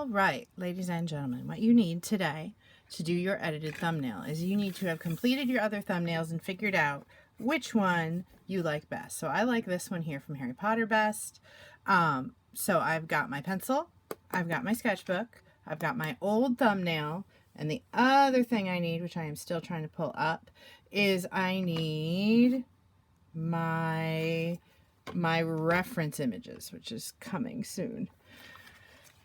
All right, ladies and gentlemen, what you need today to do your edited thumbnail is you need to have completed your other thumbnails and figured out which one you like best. So I like this one here from Harry Potter best. So I've got my pencil, I've got my sketchbook, I've got my old thumbnail, and the other thing I need, which I am still trying to pull up, is I need my reference images, which is coming soon.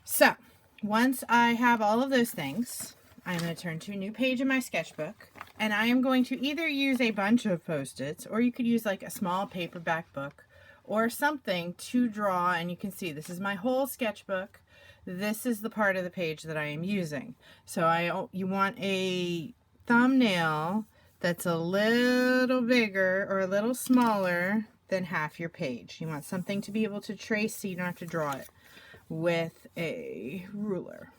So once I have all of those things, I'm going to turn to a new page in my sketchbook, and I am going to either use a bunch of Post-its, or you could use like a small paperback book or something to draw. And you can see this is my whole sketchbook. This is the part of the page that I am using. So you want a thumbnail that's a little bigger or a little smaller than half your page. You want something to be able to trace so you don't have to draw it with a ruler.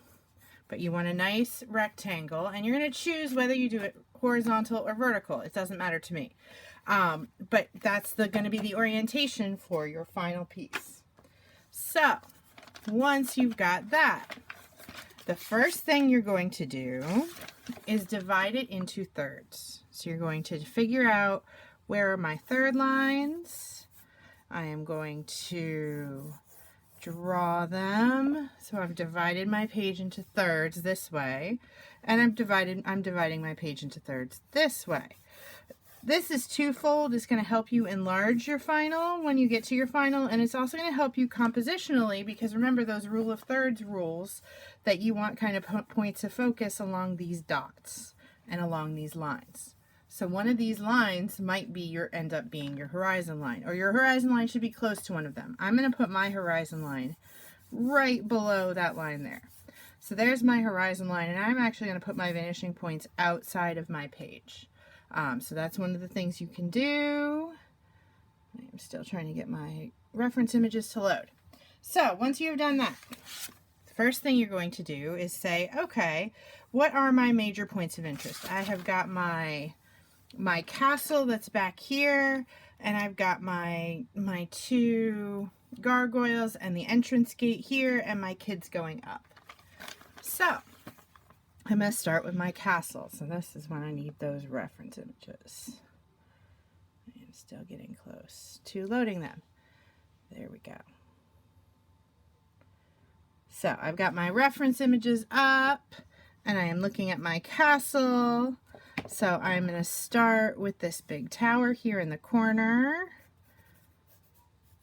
But you want a nice rectangle, and you're going to choose whether you do it horizontal or vertical. It doesn't matter to me. But that's going to be the orientation for your final piece. So once you've got that, the first thing you're going to do is divide it into thirds. So you're going to figure out where are my third lines. I am going to draw them. So I've divided my page into thirds this way, and I'm dividing my page into thirds this way. This is twofold. It's going to help you enlarge your final when you get to your final, and it's also going to help you compositionally, because remember those rule of thirds rules that you want kind of points of focus along these dots and along these lines. So one of these lines might be end up being your horizon line, or your horizon line should be close to one of them. I'm going to put my horizon line right below that line there. So there's my horizon line, and I'm actually going to put my vanishing points outside of my page. So that's one of the things you can do. I'm still trying to get my reference images to load. So once you've done that, the first thing you're going to do is say, okay, what are my major points of interest? I have got my castle that's back here, and I've got my two gargoyles and the entrance gate here, and my kids going up. So I'm going to start with my castle. So this is when I need those reference images. I'm still getting close to loading them. There we go. So I've got my reference images up, and I am looking at my castle. So I'm going to start with this big tower here in the corner,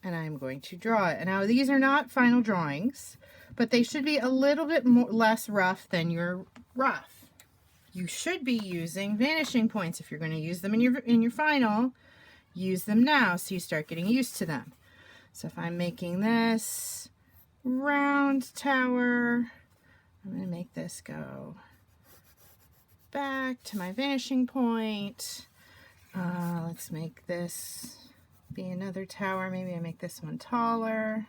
and I'm going to draw it. And now these are not final drawings, but they should be a little bit less rough than your rough. You should be using vanishing points. If you're going to use them in your final, use them now so you start getting used to them. So if I'm making this round tower, I'm going to make this go back to my vanishing point. Let's make this be another tower. Maybe I make this one taller,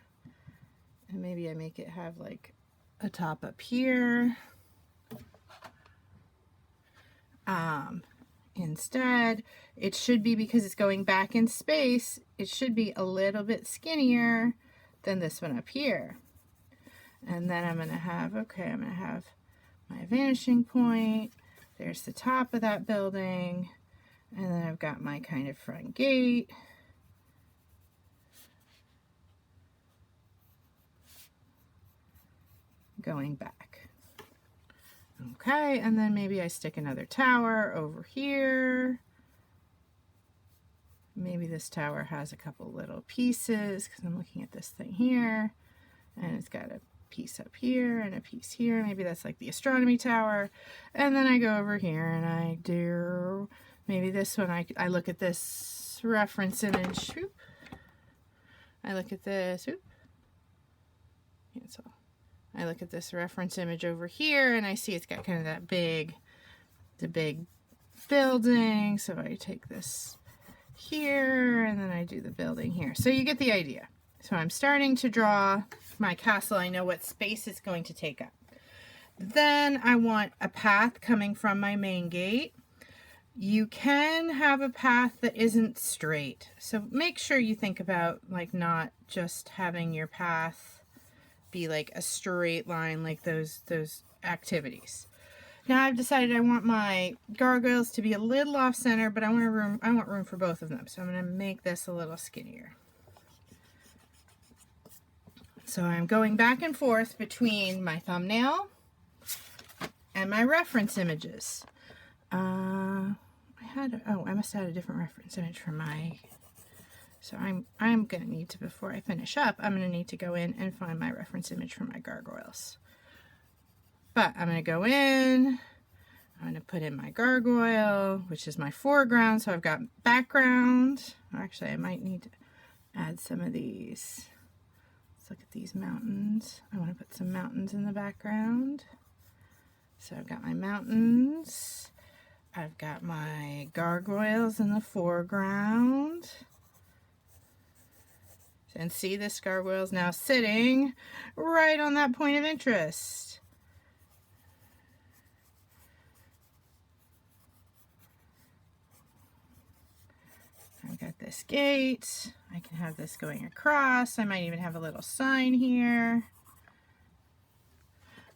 and maybe I make it have like a top up here. Instead, it should be, because it's going back in space, it should be a little bit skinnier than this one up here. And then I'm going to have my vanishing point. There's the top of that building, and then I've got my kind of front gate. Going back. Okay, and then maybe I stick another tower over here. Maybe this tower has a couple little pieces, because I'm looking at this thing here, and it's got a piece up here and a piece here. Maybe that's like the astronomy tower. And then I go over here and I do maybe this one. I look at this reference image. Whoop. I look at this. Whoop. Cancel. I look at this reference image over here, and I see it's got kind of the big building. So I take this here, and then I do the building here. So you get the idea. So I'm starting to draw my castle. I know what space it's going to take up. Then I want a path coming from my main gate. You can have a path that isn't straight. So make sure you think about like not just having your path be like a straight line like those activities. Now I've decided I want my gargoyles to be a little off center, but I want room for both of them. So I'm going to make this a little skinnier. So I'm going back and forth between my thumbnail and my reference images. I must have had a different reference image for my, so I'm going to need to, before I finish up, I'm going to need to go in and find my reference image for my gargoyles. But I'm going to go in, I'm going to put in my gargoyle, which is my foreground. So I've got background. Actually, I might need to add some of these. Let's look at these mountains. I want to put some mountains in the background. So I've got my mountains. I've got my gargoyles in the foreground. And see, this gargoyle is now sitting right on that point of interest. I've got this gate. I can have this going across. I might even have a little sign here.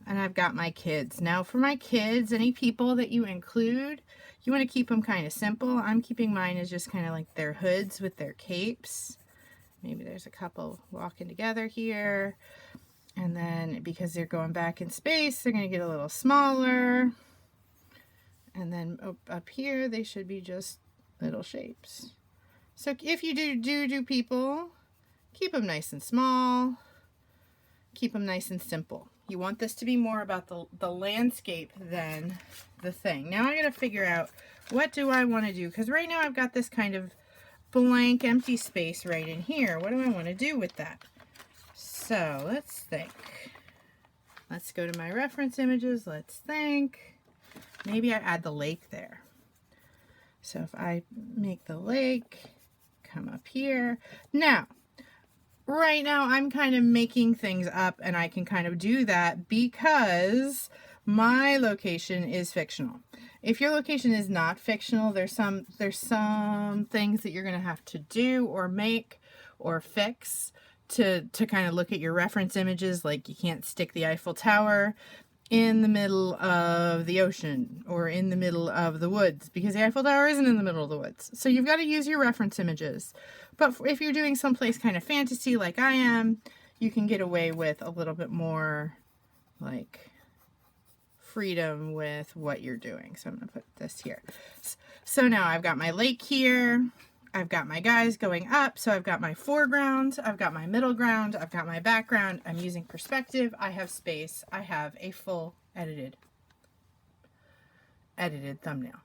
And I've got my kids. Now for my kids, any people that you include, you want to keep them kind of simple. I'm keeping mine as just kind of like their hoods with their capes. Maybe there's a couple walking together here. And then because they're going back in space, they're going to get a little smaller. And then up here, they should be just little shapes. So if you do people, keep them nice and small. Keep them nice and simple. You want this to be more about the landscape than the thing. Now I got to figure out, what do I want to do? Because right now I've got this kind of blank empty space right in here. What do I want to do with that? So let's think. Let's go to my reference images. Let's think. Maybe I add the lake there. So if I make the lake come up here. Now, right now I'm kind of making things up, and I can kind of do that because my location is fictional. If your location is not fictional, there's some things that you're going to have to do or make or fix to kind of look at your reference images. Like you can't stick the Eiffel Tower in the middle of the ocean or in the middle of the woods, because the Eiffel Tower isn't in the middle of the woods. So you've got to use your reference images. But if you're doing someplace kind of fantasy like I am, you can get away with a little bit more like freedom with what you're doing. So I'm going to put this here. So now I've got my lake here. I've got my guys going up. So I've got my foreground. I've got my middle ground. I've got my background. I'm using perspective. I have space. I have a full edited thumbnail.